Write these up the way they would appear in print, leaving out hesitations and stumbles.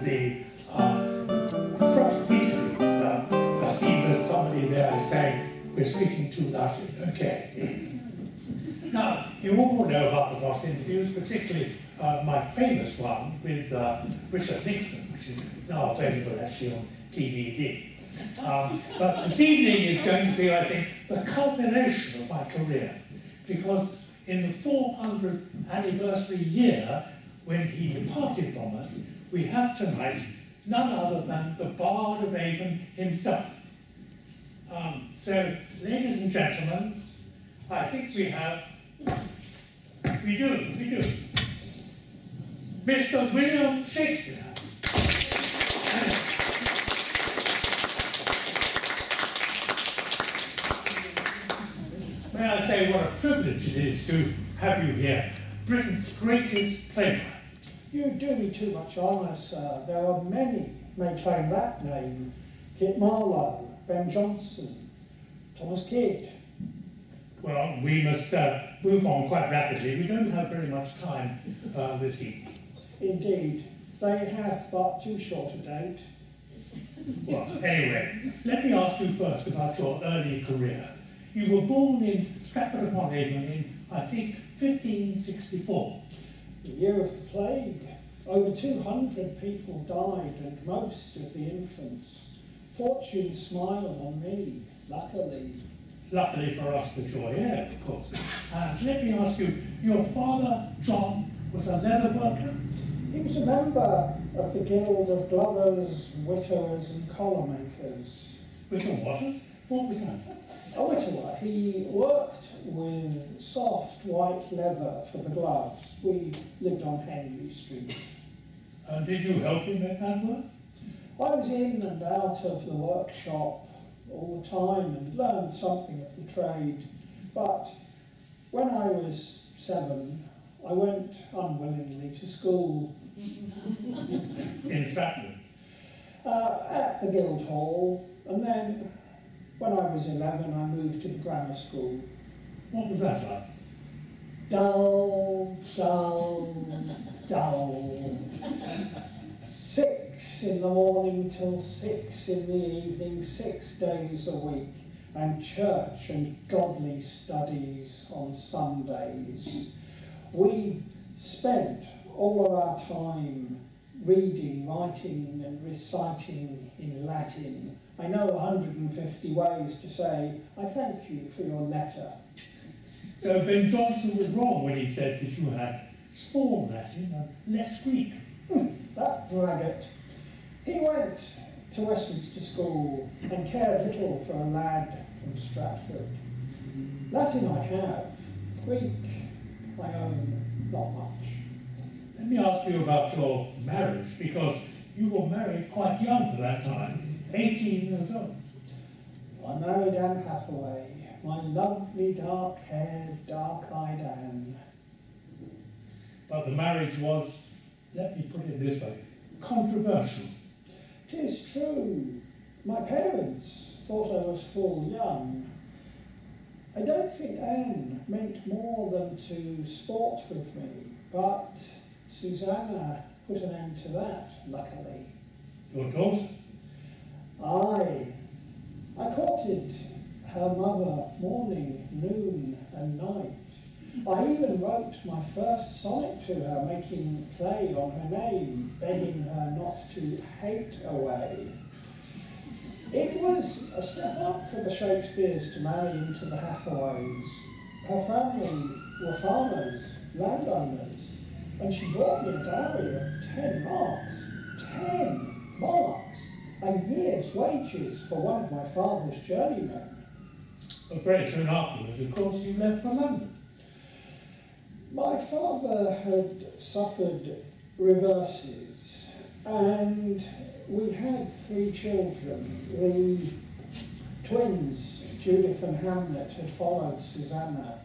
the frost interviews. I see that somebody there is saying, we're speaking too loudly. Okay. Now, you all know about the frost interviews, particularly my famous one with Richard Nixon, which is now available actually on DVD. But this evening is going to be, I think, the culmination of my career, because in the 400th anniversary year, when he departed from us, we have tonight none other than the Bard of Avon himself. So, ladies and gentlemen, I think we do. Mr. William Shakespeare. May I say what a privilege it is to have you here, Britain's greatest playwright. You do me too much honour, sir. There are many may claim that name. Kit Marlowe, Ben Jonson, Thomas Kidd. Well, we must move on quite rapidly. We don't have very much time this evening. Indeed, they have but too short a date. Well, anyway, let me ask you first about your early career. You were born in Stratford-upon-Avon in, I think, 1564. The year of the plague. Over 200 people died, and most of the infants. Fortune smiled on me, luckily. Luckily for us that you're here, of course. And let me ask you, your father, John, was a leather worker? He was a member of the Guild of Glovers, Whitters and Collar Makers. Whitter what? What was that? A whitterer. He worked with soft white leather for the gloves. We lived on Henry Street. And did you help him at that work? I was in and out of the workshop all the time and learned something of the trade. But when I was 7, I went unwillingly to school. In Stratford? At the Guildhall, and then when I was 11 I moved to the grammar school. What was that like? Dull, dull, dull. 6 in the morning till 6 in the evening, 6 days a week, and church and godly studies on Sundays. We spent all of our time reading, writing and reciting in Latin. I know 150 ways to say, I thank you for your letter. So Ben Jonson was wrong when he said that you had small Latin and less Greek. That braggart. He went to Westminster School and cared little for a lad from Stratford. Latin I have, Greek I own not much. Let me ask you about your marriage, because you were married quite young at that time, 18 years old. I married Anne Hathaway, my lovely dark-haired, dark-eyed Anne. But the marriage was, let me put it this way, controversial. 'Tis true. My parents thought I was full young. I don't think Anne meant more than to sport with me, but Susanna put an end to that, luckily. Your daughter? I courted her mother morning, noon and night. I even wrote my first sonnet to her, making play on her name, begging her not to hate away. It was a step up for the Shakespeares to marry into the Hathaways. Her family were farmers, landowners, and she brought me a dowry of 10 marks. 10 marks! A year's wages for one of my father's journeymen. But very soon afterwards, of course, you left for London. My father had suffered reverses, and we had 3 children. The twins, Judith and Hamlet, had followed Susanna.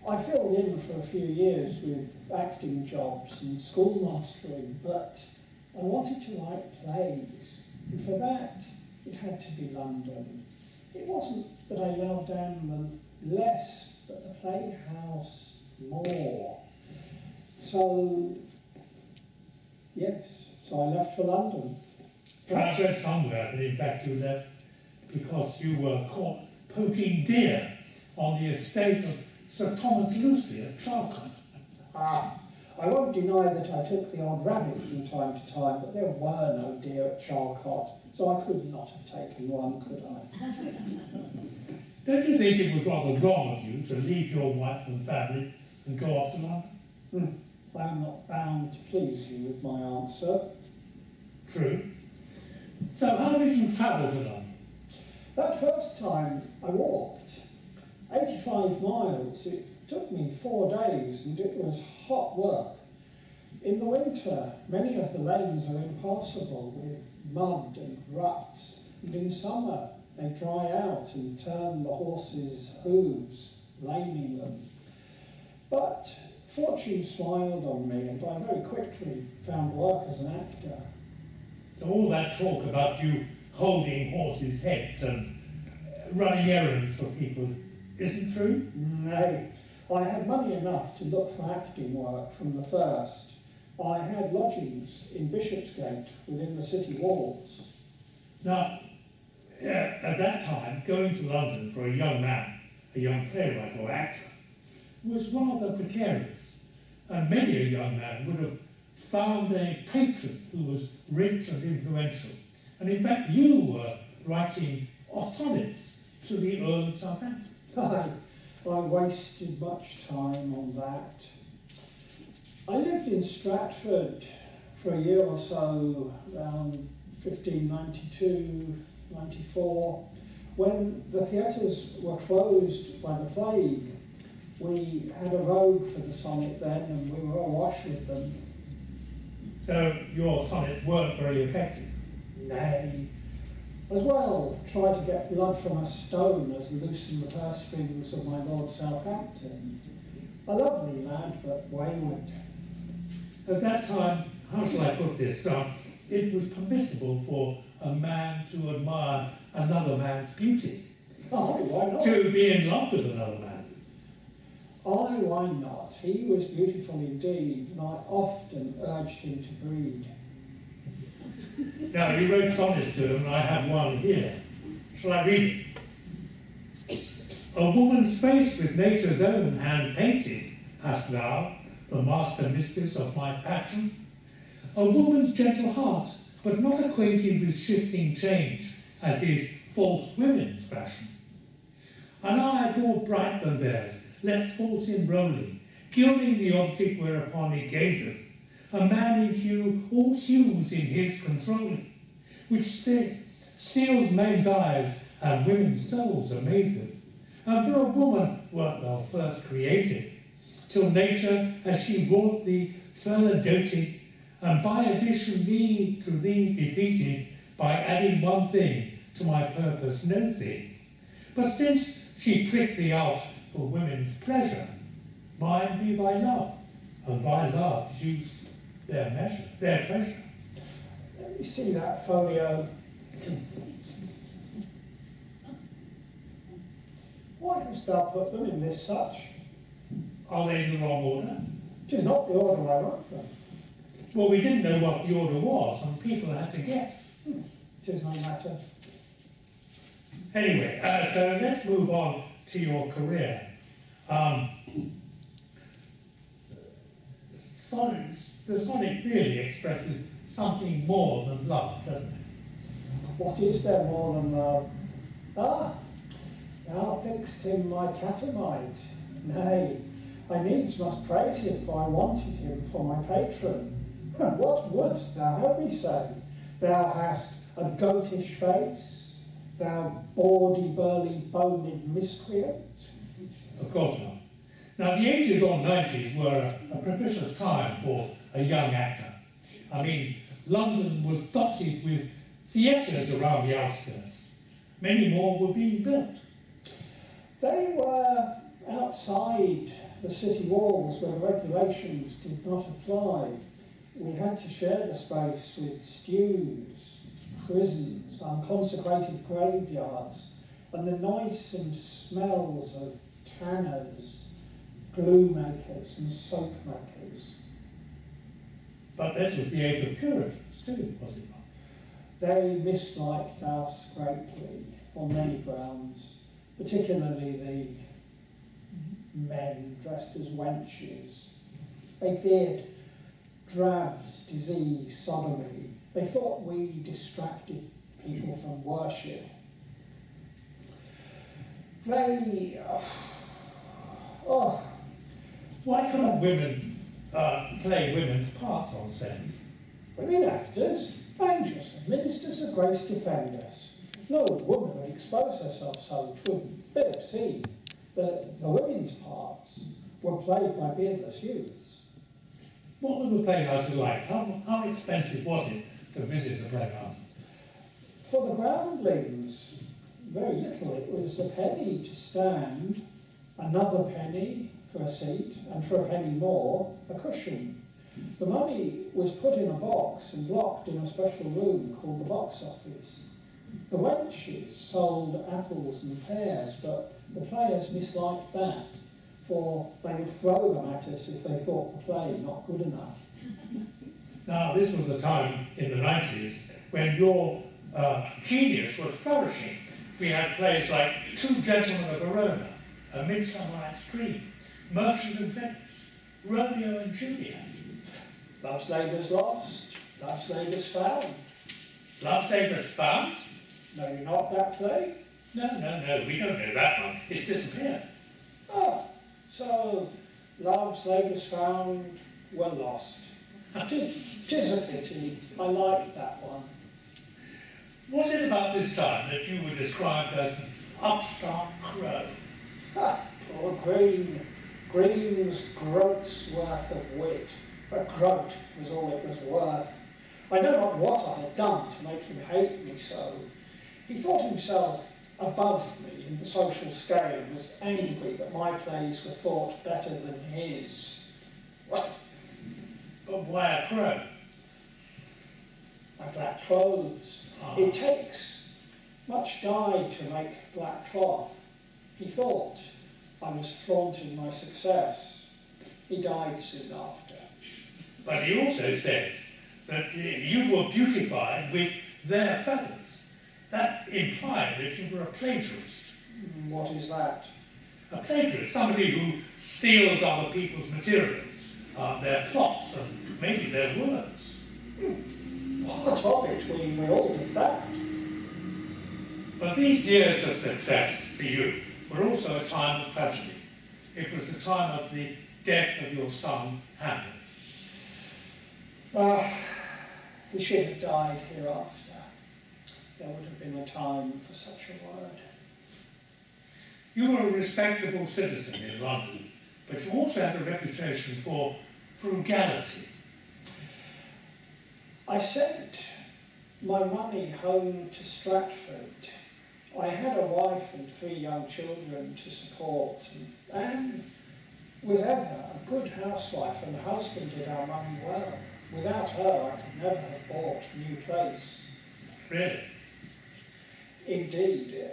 I filled in for a few years with acting jobs and schoolmastering, but I wanted to write plays, and for that it had to be London. It wasn't that I loved Anne less, but the playhouse more. So, yes, So I left for London. I read somewhere that in fact you left because you were caught poking deer on the estate of Sir Thomas Lucy at Charlcote. I won't deny that I took the odd rabbit from time to time, but there were no deer at Charlcote, so I could not have taken one, could I? Don't you think it was rather wrong of you to leave your wife and family and go up to London? I am not bound to please you with my answer. True. So how did you travel to London? That first time I walked 85 miles. It took me 4 days and it was hot work. In the winter, many of the lanes are impassable with mud and ruts, and in summer they dry out and turn the horses' hooves, laming them. But fortune smiled on me and I very quickly found work as an actor. So all that talk about you holding horses' heads and running errands for people isn't true? Nay, I had money enough to look for acting work from the first. I had lodgings in Bishopsgate within the city walls. Now, at that time, going to London for a young man, a young playwright or actor, was rather precarious, and many a young man would have found a patron who was rich and influential. And in fact, you were writing sonnets to the Earl of Southampton. I wasted much time on that. I lived in Stratford for a year or so, around 1592, 94. When the theatres were closed by the plague, we had a vogue for the sonnet then, and we were awash with them. So your sonnets weren't very effective? Nay. As well, try to get blood from a stone as loosen the purse strings of my Lord Southampton. A lovely lad, but wayward. At that time, how shall I put this? It was permissible for a man to admire another man's beauty. Oh, why not? To be in love with another man. Oh, why not? He was beautiful indeed, and I often urged him to breed. Now, you wrote sonnets to him, and I have one here. Shall I read it? A woman's face with nature's own hand painted, hast thou, the master mistress of my passion. A woman's gentle heart, but not acquainted with shifting change, as is false women's fashion. An eye more bright than theirs, less false in rolling, gilding the object whereupon it gazeth, a man in hue, all hues in his controlling, which steals men's eyes and women's souls amazeth. And for a woman wert thou first created, till nature, as she wrought thee, further doted, and by addition me to thee defeated, by adding one thing to my purpose no thing. But since she pricked thee out for women's pleasure, mine be thy love, and thy love's use their measure, their treasure. Let me see that folio. Why hast thou put them in this such? Are they in the wrong order? 'Tis not the order I wrote them. Well, we didn't know what the order was, and people had to guess. 'Tis no matter. Anyway, so let's move on to your career. The sonnet really expresses something more than love, doesn't it? What is there more than love? Ah, thou think'st him my catamite. Nay, I needs must praise him, for I wanted him for my patron. What wouldst thou have me say? Thou hast a goatish face, thou bawdy, burly, boned miscreant. Of course not. Now, the 80s or 90s were a propitious time for a young actor. I mean, London was dotted with theatres around the outskirts. Many more were being built. They were outside the city walls where the regulations did not apply. We had to share the space with stews, prisons, unconsecrated graveyards, and the noisome smells of tanners, glue makers and soap makers. But this was the age of Puritans too, was it not? They misliked us greatly on many grounds, particularly the men dressed as wenches. They feared drabs, disease, sodomy. They thought we distracted people from worship. They... Why couldn't women play women's parts on stage? Women actors, angels, and ministers of grace defenders. No woman would expose herself so to a bit of scene. The women's parts were played by beardless youths. What was the playhouse like? How expensive was it to visit the playhouse? For the groundlings, very little. It was a penny to stand, another penny for a seat, and for a penny more, a cushion. The money was put in a box and locked in a special room called the box office. The wenches sold apples and pears, but the players misliked that, for they would throw them at us if they thought the play not good enough. Now, this was a time in the 90s when your genius was flourishing. We had plays like Two Gentlemen of Verona, A Midsummer Night's Dream, Merchant of Venice, Romeo and Juliet. Love's Labour's Lost, Love's Labour's Found. Love's Labour's Found? Know you not that play? No, we don't know that one. It's disappeared. Ah, so Love's Labour's Found were lost. Tis a pity. I liked that one. Was it about this time that you were described as an upstart crow? Ha, poor Green's groat's worth of wit. A groat was all it was worth. I know not what I had done to make him hate me so. He thought himself above me in the social scale and was angry that my plays were thought better than his. Well, But why a crow? my black clothes. It takes much dye to make black cloth. He thought I was flaunting my success. He died soon after. But he also said that you were beautified with their feathers. That implied that you were a plagiarist. What is that? A plagiarist, somebody who steals other people's material, their plots and maybe their words. What of it? We all did that. But these years of success for you were also a time of tragedy. It was the time of the death of your son, Hamlet. He should have died hereafter. There would have been a time for such a word. You were a respectable citizen in London, but you also had a reputation for frugality. I sent my money home to Stratford. I had a wife and 3 young children to support, and Anne was ever a good housewife and husbanded our money well. Without her, I could never have bought a new place. Really? Indeed.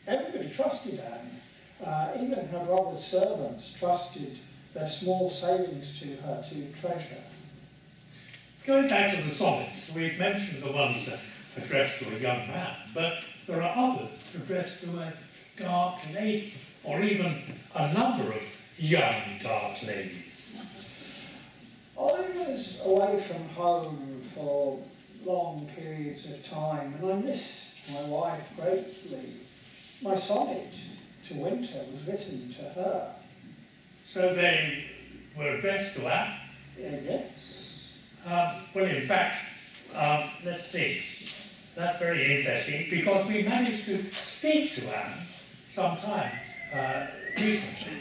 Everybody trusted Anne. Even her brother's servants trusted their small savings to her to treasure. Going back to the sonnets, we've mentioned the ones addressed to a young man, but there are others addressed to a dark lady, or even a number of young dark ladies. I was away from home for long periods of time, and I missed my wife greatly. My sonnet to Winter was written to her. So they were addressed to Anne? Yes. Well, in fact, let's see. That's very interesting, because we managed to speak to Anne sometime recently,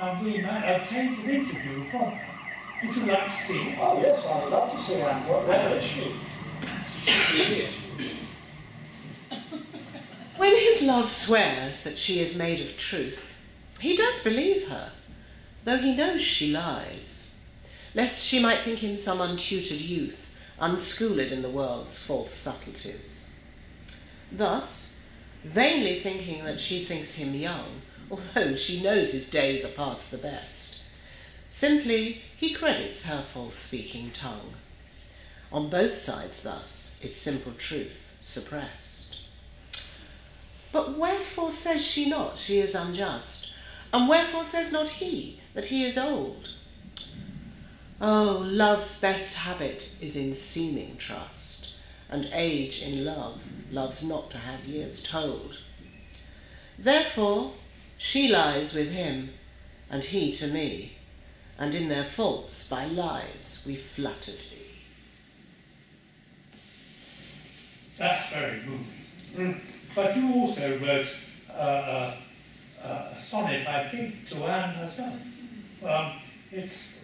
and we obtained an interview from her. Would you like to see it? Oh yes, I would love to see Anne. Where is she? When his love swears that she is made of truth, he does believe her, though he knows she lies, lest she might think him some untutored youth, unschooled in the world's false subtleties. Thus, vainly thinking that she thinks him young, although she knows his days are past the best, simply he credits her false-speaking tongue, On both sides thus is simple truth suppressed. But wherefore says she not she is unjust? And wherefore says not he that he is old? Oh, love's best habit is in seeming trust, and age in love loves not to have years told. Therefore she lies with him, and he to me, and in their faults by lies we flattered thee. That's very moving. But you also wrote a sonnet, I think, to Anne herself. It's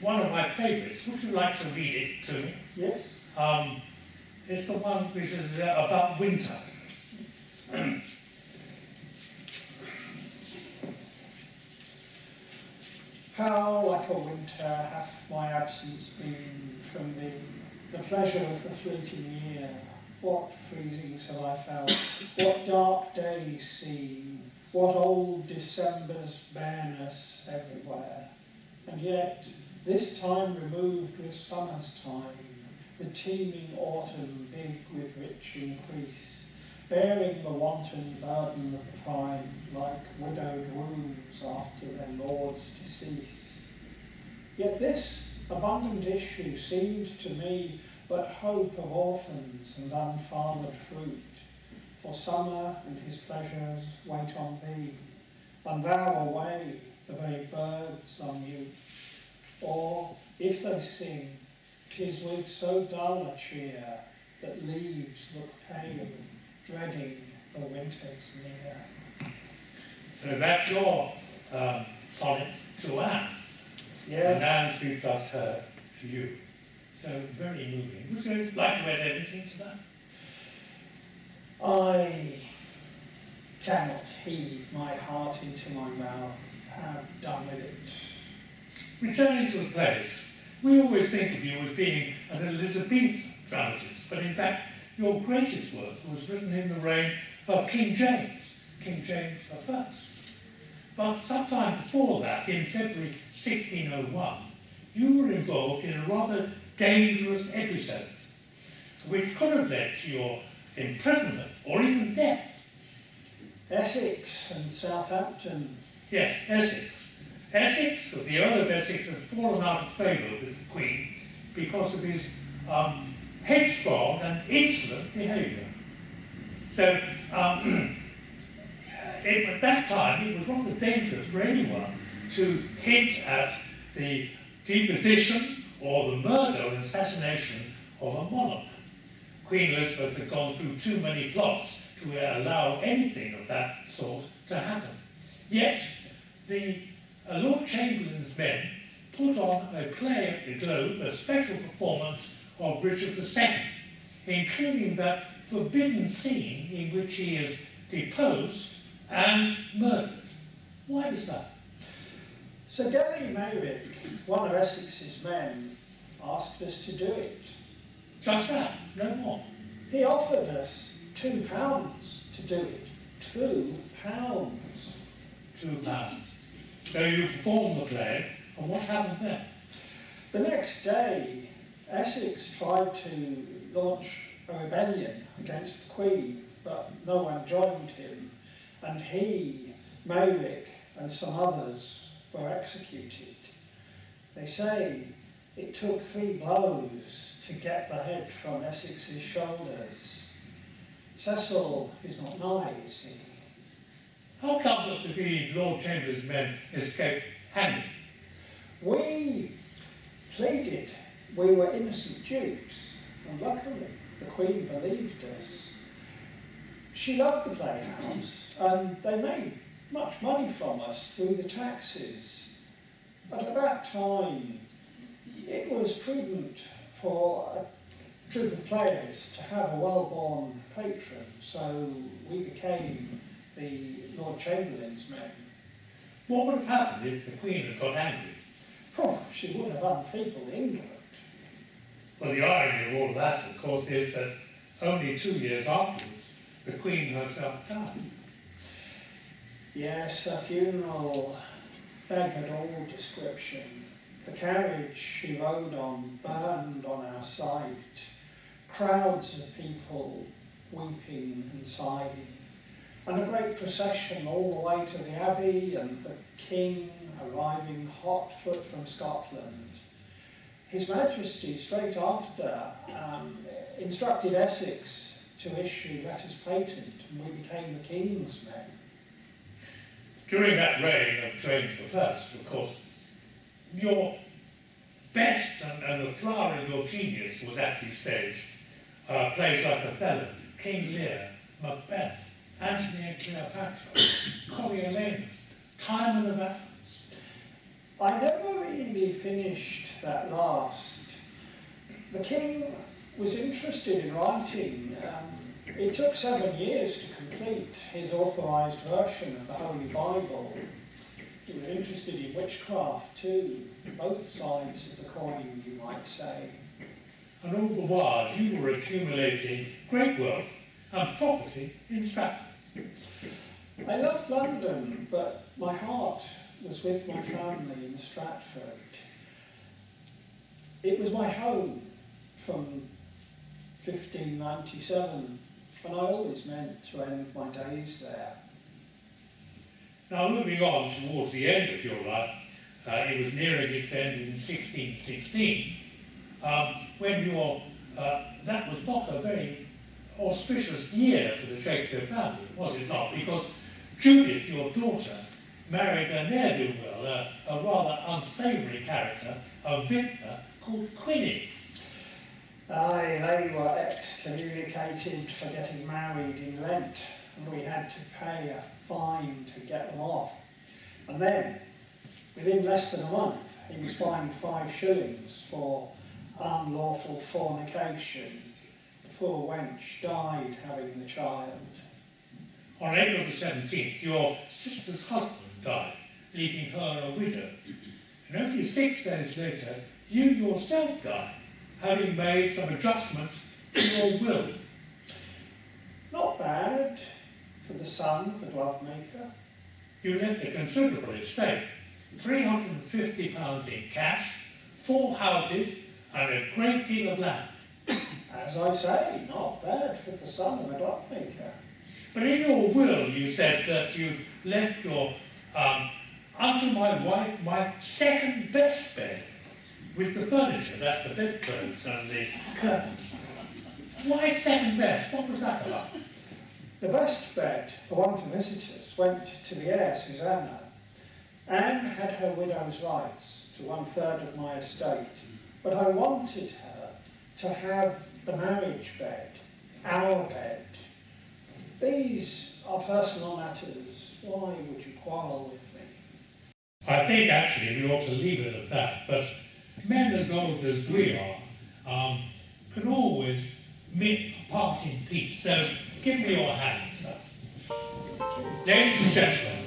one of my favourites. Would you like to read it to me? Yes. It's the one which is about winter. How like a winter hath my absence been from thee, the pleasure of the fleeting year. What freezings have I felt, what dark days seen, what old December's bareness everywhere. And yet, this time removed with summer's time, the teeming autumn big with rich increase, bearing the wanton burden of the prime, like widowed wombs after their lord's decease. Yet this abundant issue seemed to me but hope of orphans and unfathered fruit, for summer and his pleasures wait on thee, and thou away, the very birds are mute. Or, if they sing, 'tis with so dull a cheer that leaves look pale, dreading the winter's near. So that's your sonnet to Anne. Yeah. And Anne's we've just heard to you. So very moving. Would you like to add anything to that? I cannot heave my heart into my mouth, have done with it. Returning to the plays, we always think of you as being an Elizabethan dramatist, but in fact your greatest work was written in the reign of King James I. But sometime before that, in February 1601, you were involved in a rather dangerous episode, which could have led to your imprisonment or even death. Essex and Southampton. Yes, Essex. Essex, the Earl of Essex, had fallen out of favour with the Queen because of his headstrong and insolent behaviour. So, at that time, it was rather dangerous for anyone to hint at the deposition or the murder and assassination of a monarch. Queen Elizabeth had gone through too many plots to allow anything of that sort to happen. Yet, the Lord Chamberlain's men put on a play at the Globe, a special performance of Richard II, including that forbidden scene in which he is deposed and murdered. Why was that? Sir Gary Mayrick, one of Essex's men, asked us to do it. Just that, no more. He offered us £2 to do it. £2. £2. So you performed the play, and what happened then? The next day, Essex tried to launch a rebellion against the Queen, but no one joined him, and he, Mayrick, and some others were executed. They say it took 3 blows to get the head from Essex's shoulders. Cecil is not nigh, is he? How come that the Lord Chamberlain's men escaped hanging? We pleaded we were innocent dupes, and luckily the Queen believed us. She loved the playhouse, and they made much money from us through the taxes. But at that time, it was prudent for a troupe of players to have a well-born patron, so we became the Lord Chamberlain's men. What would have happened if the Queen had got angry? Oh, she would have unpeopled England. Well, the irony of all of that, of course, is that only 2 years afterwards, the Queen herself died. Yes, her funeral beggared all description. The carriage she rode on burned on our sight, crowds of people weeping and sighing, and a great procession all the way to the Abbey, and the King arriving hot foot from Scotland. His Majesty, straight after, instructed Essex to issue letters patent, and we became the King's men. During that reign of James I, of course, your best and the flower of your genius was actually staged. Plays like Othello, King Lear, Macbeth, Antony and Cleopatra, Coriolanus, Timon of Athens. I never really finished that last. The King was interested in writing. It took 7 years to complete his authorised version of the Holy Bible. He was interested in witchcraft too, both sides of the coin, you might say. And all the while you were accumulating great wealth and property in Stratford. I loved London, but my heart was with my family in Stratford. It was my home from 1597, and I always meant to end my days there. Now, moving on towards the end of your life, it was nearing its end in 1616, when that was not a very auspicious year for the Shakespeare family, was it not? Because Judith, your daughter, married a ne'er-do-well, a rather unsavoury character, a vintner called Quinny. Aye, they were excommunicated for getting married in Lent, and we had to pay a fine to get them off. And then, within less than a month, he was fined 5 shillings for unlawful fornication. The poor wench died having the child. On April the 17th, your sister's husband died, leaving her a widow. And only 6 days later, you yourself died, having made some adjustments to your will. Not bad for the son of a glovemaker. You left a considerable estate, £350 in cash, 4 houses, and a great deal of land. As I say, not bad for the son of a glovemaker. But in your will, you said that you left your, unto my wife, my second best bed, with the furniture, that's the bedclothes and the curtains. Why second best? What was that about? The best bed, the one for visitors, went to the heir, Susanna. Anne had her widow's rights to 1/3 of my estate, but I wanted her to have the marriage bed, our bed. These are personal matters. Why would you quarrel with me? I think actually we ought to leave it at that, but men as old as we are can always part in peace, so give me your hand, sir. Ladies and gentlemen,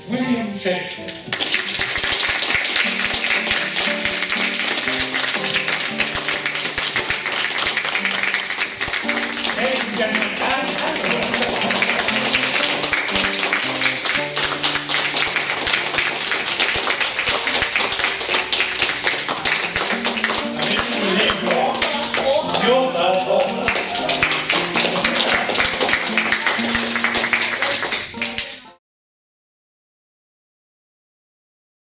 William Shakespeare.